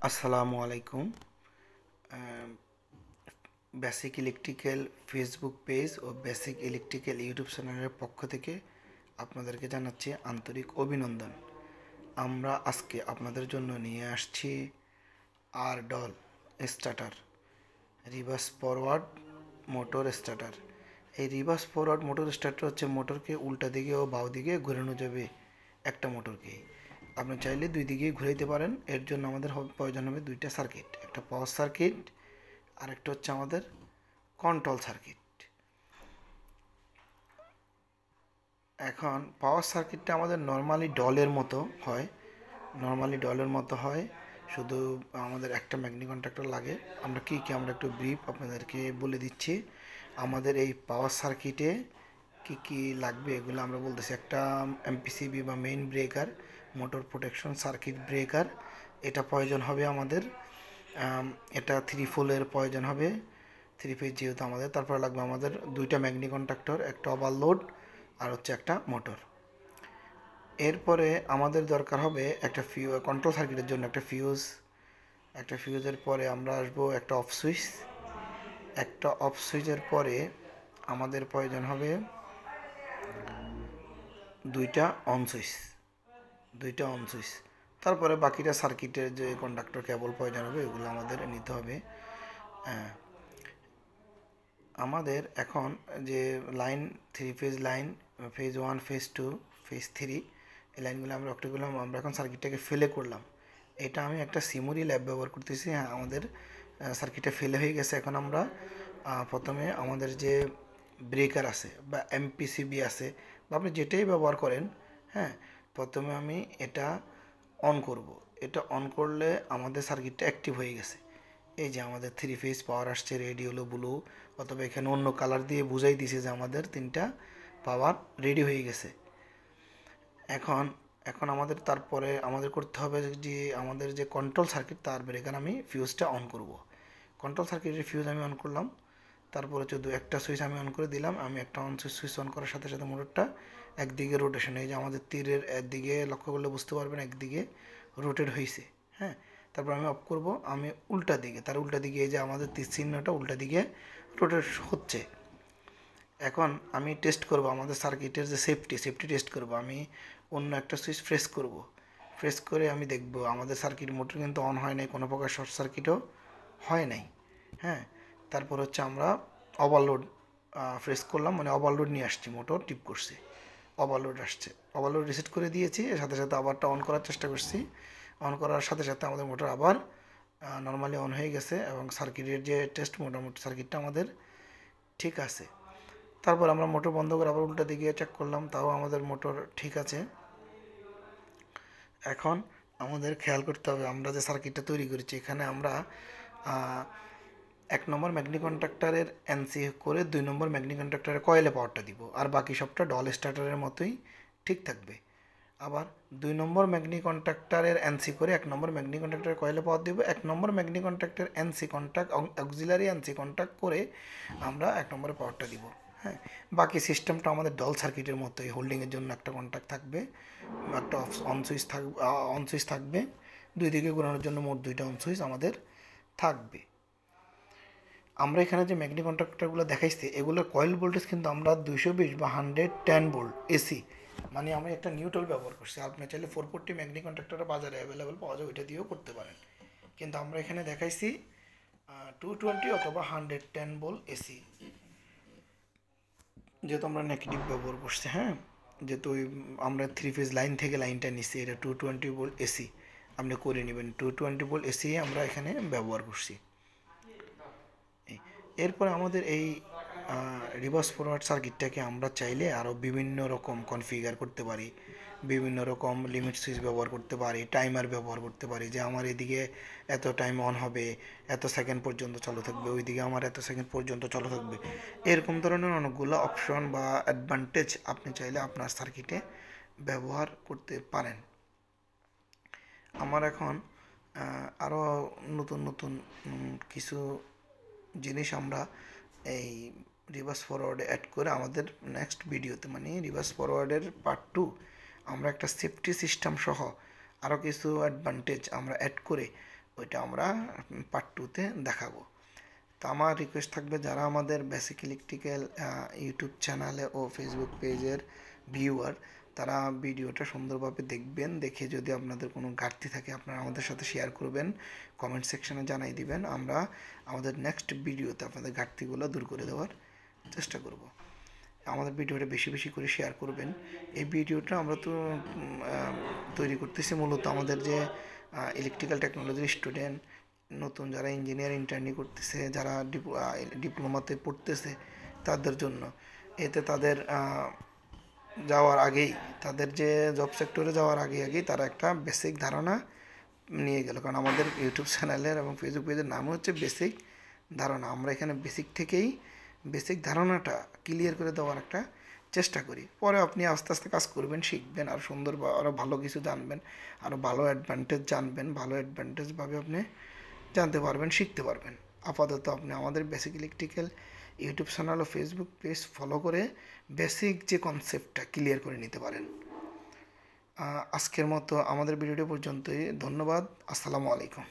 আসসালামু আলাইকুম। Basic electrical Facebook page ও basic electrical YouTube চ্যানেলের পক্ষ থেকে আপনাদেরকে জানাচ্ছি আন্তরিক অভিনন্দন। আমরা আজকে আপনাদের জন্য নিয়ে আসছি আর DOL starter, reverse forward motor starter. এই রিভার্স ফরওয়ার্ড মোটর স্টার্টার হচ্ছে মোটরকে উল্টা দিকে ও বাউ দিকে ঘোরানো যাবে একটা মোটরকে। আপনি চাইলে দুই দিকেই ঘুরাইতে পারেন। এর জন্য আমাদের প্রয়োজন হবে দুইটা সার্কিট, একটা পাওয়ার সার্কিট আর একটা হচ্ছে আমাদের কন্ট্রোল সার্কিট। এখন পাওয়ার সার্কিটটা আমাদের নর্মালি ডলের মতো হয়, শুধু আমাদের একটা ম্যাগনেটিক কন্ট্যাক্টর লাগে। আমরা একটু ব্রিফ আপনাদেরকে বলে দিচ্ছি। আমাদের এই পাওয়ার সার্কিটে কি লাগবে এগুলো আমরা বলতেছি। একটা এমপিসিবি বা main breaker, motor protection circuit breaker, এটা প্রয়োজন হবে আমাদের। এটা 3 পোলের প্রয়োজন হবে, 3 ফেজ যেহেতু আমাদের। তারপরে লাগবে আমাদের দুইটা ম্যাগনেটিক কন্ট্যাক্টর, একটা ওভারলোড আর হচ্ছে একটা মোটর। এরপরে আমাদের দরকার হবে একটা কন্ট্রোল সার্কিটের জন্য একটা ফিউজের পরে আমরা আসবো একটা অফ সুইচের পরে আমাদের প্রয়োজন হবে দুইটা অন সুইচ। তারপরে বাকিটা সার্কিটের যে কন্ডাক্টর কেবল প্রয়োজন হবে এগুলো আমাদের নিতে হবে। আমাদের এখন যে line, 3 phase line, phase 1, phase 2, phase 3, এই লাইনগুলো আমরা এখন সার্কিটটাকে ফেলে করলাম। এটা আমি একটা সিমুরি ল্যাব ব্যবহার করতেছি। হ্যাঁ, আমাদের সার্কিটটা ফেলে হয়ে গেছে। এখন আমরা প্রথমে আমাদের যে ব্রেকার আছে বা এমপিসিবি আছে বা আপনি যেটাই ব্যবহার করেন, হ্যাঁ, প্রথমে আমি এটা অন করব। এটা অন করলে আমাদের সার্কিটটা অ্যাক্টিভ হয়ে গেছে। এই যে আমাদের 3 ফেজ পাওয়ার আসছে, রেডি হলো ব্লু, অথবা এখানে অন্য কালার দিয়ে বুঝাই দিছে যে আমাদের 3টা পাওয়ার রেডি হয়ে গেছে। এখন এখন আমাদের তারপরে আমাদের করতে হবে যে আমাদের যে কন্ট্রোল সার্কিট, তার ব্রেকার আমি ফিউজটা অন করব। কন্ট্রোল সার্কিটের ফিউজ আমি অন করলাম। তারপর হচ্ছে একটা সুইচ আমি অন করে দিলাম। আমি একটা সুইচ অন করার সাথে সাথে মোটরটা একদিকে রোটেশন, এই যে আমাদের তীরের একদিকে লক্ষ্য করলে বুঝতে পারবেন একদিকে রোটেট হয়েছে। হ্যাঁ, তারপর আমি অফ করব। আমি তার উল্টা দিকে এই যে আমাদের তীর চিহ্নটা উল্টা দিকে রোটেট হচ্ছে। এখন আমি টেস্ট করব আমাদের সার্কিটের যে সেফটি টেস্ট করব। আমি অন্য একটা সুইচ প্রেস করে আমি দেখব আমাদের সার্কিট মোটর কিন্তু অন হয় নাই, কোনো প্রকার শর্ট সার্কিটও হয় নাই। হ্যাঁ, তারপর হচ্ছে আমরা ওভারলোড প্রেস করলাম, মানে ওভারলোড নিয়ে আসছি, মোটর টিপ করছি, ওভারলোড আসছে, ওভারলোড রিসেট করে দিয়েছি। এর সাথে সাথে আবারটা অন করার চেষ্টা করছি। অন করার সাথে সাথে আমাদের মোটর আবার নর্মালি অন হয়ে গেছে এবং সার্কিটের যে টেস্ট, মোটামুটি সার্কিটটা আমাদের ঠিক আছে। তারপর আমরা মোটর বন্ধ করে আবার উল্টা দিকে চেক করলাম, তাও আমাদের মোটর ঠিক আছে। এখন আমাদের খেয়াল করতে হবে আমরা যে সার্কিটটা তৈরি করেছি, এখানে আমরা 1 নম্বর ম্যাগনেটিক কন্ট্রাক্টরের এনসি করে 2 নম্বর ম্যাগনেটিক কন্ট্রাক্টরের কয়েলে পাওয়ারটা দিব, আর বাকি সবটা ডল স্টার্টারের মতোই ঠিক থাকবে। আবার 2 নম্বর ম্যাগনেটিক কন্ট্রাক্টরের এনসি করে 1 নম্বর ম্যাগনেটিক কন্ট্রাক্টরের কয়েলে পাওয়ার দিব। 1 নম্বর ম্যাগনেটিক কন্ট্রাক্টরের NC contact auxiliary NC contact করে আমরা 1 নম্বরে পাওয়ারটা দিব। হ্যাঁ, বাকি সিস্টেমটা আমাদের ডল সার্কিটের মতোই, হোল্ডিংয়ের জন্য একটা কন্ট্যাক্ট থাকবে, একটা অন সুইচ থাকবে, দুই দিকে ঘোরানোর জন্য মোট 2টা অন সুইচ আমাদের থাকবে। আমরা এখানে যে ম্যাগনেটিক কন্ট্রাক্টরগুলো দেখাইছি এগুলোর কয়েল ভোল্টেজ কিন্তু আমরা 220 বা 110 ভোল্ট এসি, মানে আমি একটা নিউট্রাল ব্যবহার করছি। আপনি চাইলে 440 ম্যাগনেটিক কন্ট্রাক্টরের বাজারে অ্যাভেলেবেল পাওয়া যায়, ওইটা দিয়েও করতে পারেন। কিন্তু আমরা এখানে দেখাইছি 220 অথবা 110 ভোল্ট এসি, যেহেতু আমরা নেগেটিভ ব্যবহার করছি। হ্যাঁ, যেহেতু আমরা 3 ফেজ লাইন থেকে লাইনটা নিচ্ছি, এটা 220 ভোল্ট এসি, আপনি করে নেবেন। 220 ভোল্ট এসি আমরা এখানে ব্যবহার করছি। এরপরে আমাদের এই রিভার্স ফরওয়ার্ড সার্কিটটাকে আমরা চাইলে আরও বিভিন্ন রকম কনফিগার করতে পারি, বিভিন্ন রকম লিমিট সুইচ ব্যবহার করতে পারি, টাইমার ব্যবহার করতে পারি, যে আমার এদিকে এত টাইম অন হবে, এত সেকেন্ড পর্যন্ত চালু থাকবে, ওইদিকে আমার এত সেকেন্ড পর্যন্ত চালু থাকবে। এরকম ধরনের অনেকগুলো অপশন বা অ্যাডভান্টেজ আপনি চাইলে আপনার সার্কিটে ব্যবহার করতে পারেন। আমার এখন আরও নতুন নতুন কিছু জিনিস আমরা এই রিভার্স ফরওয়ার্ডে অ্যাড করে আমাদের নেক্সট ভিডিওতে, মানে রিভার্স ফরওয়ার্ডের পার্ট 2, আমরা একটা সেফটি সিস্টেম সহ আরও কিছু অ্যাডভান্টেজ আমরা অ্যাড করে ওইটা আমরা পার্ট 2-তে দেখাবো। তো আমার রিকোয়েস্ট থাকবে, যারা আমাদের বেসিক ইলেকট্রিক্যাল ইউটিউব চ্যানেলে ও ফেসবুক পেজের ভিউয়ার, তারা ভিডিওটা সুন্দরভাবে দেখবেন। দেখে যদি আপনাদের কোনো ঘাটতি থাকে আপনারা আমাদের সাথে শেয়ার করবেন, কমেন্ট সেকশনে জানাই দিবেন। আমরা আমাদের নেক্সট ভিডিওতে আপনাদের ঘাটতিগুলো দূর করে দেওয়ার চেষ্টা করব। আমাদের ভিডিওটা বেশি বেশি করে শেয়ার করবেন। এই ভিডিওটা আমরা তো তৈরি করতেছি মূলত আমাদের যে ইলেকট্রিক্যাল টেকনোলজির স্টুডেন্ট, নতুন যারা ইঞ্জিনিয়ার ইন্টার্নি করতেছে, যারা ডিপ্লোমাতে পড়তেছে, তাদের জন্য। এতে তাদের যাওয়ার আগেই, তাদের যে জব সেক্টরে যাওয়ার আগেই তারা একটা বেসিক ধারণা নিয়ে গেল। কারণ আমাদের ইউটিউব চ্যানেলের এবং ফেসবুক পেজের নাম হচ্ছে বেসিক ধারণা। আমরা এখানে বেসিক থেকেই বেসিক ধারণাটা ক্লিয়ার করে দেওয়ার একটা চেষ্টা করি। পরে আপনি আস্তে আস্তে কাজ করবেন, শিখবেন, আর সুন্দর বা আরও ভালো কিছু জানবেন, আরও ভালো অ্যাডভান্টেজ জানবেন, ভালো অ্যাডভান্টেজভাবে আপনি জানতে পারবেন, শিখতে পারবেন। আপাতত আপনি আমাদের বেসিক ইলেকট্রিক্যাল ইউটিউব চ্যানেল ও ফেসবুক পেজ ফলো করে বেসিক যে কনসেপ্টটা ক্লিয়ার করে নিতে পারেন। আজকের মতো আমাদের ভিডিওটি পর্যন্তই। ধন্যবাদ। আসসালামু আলাইকুম।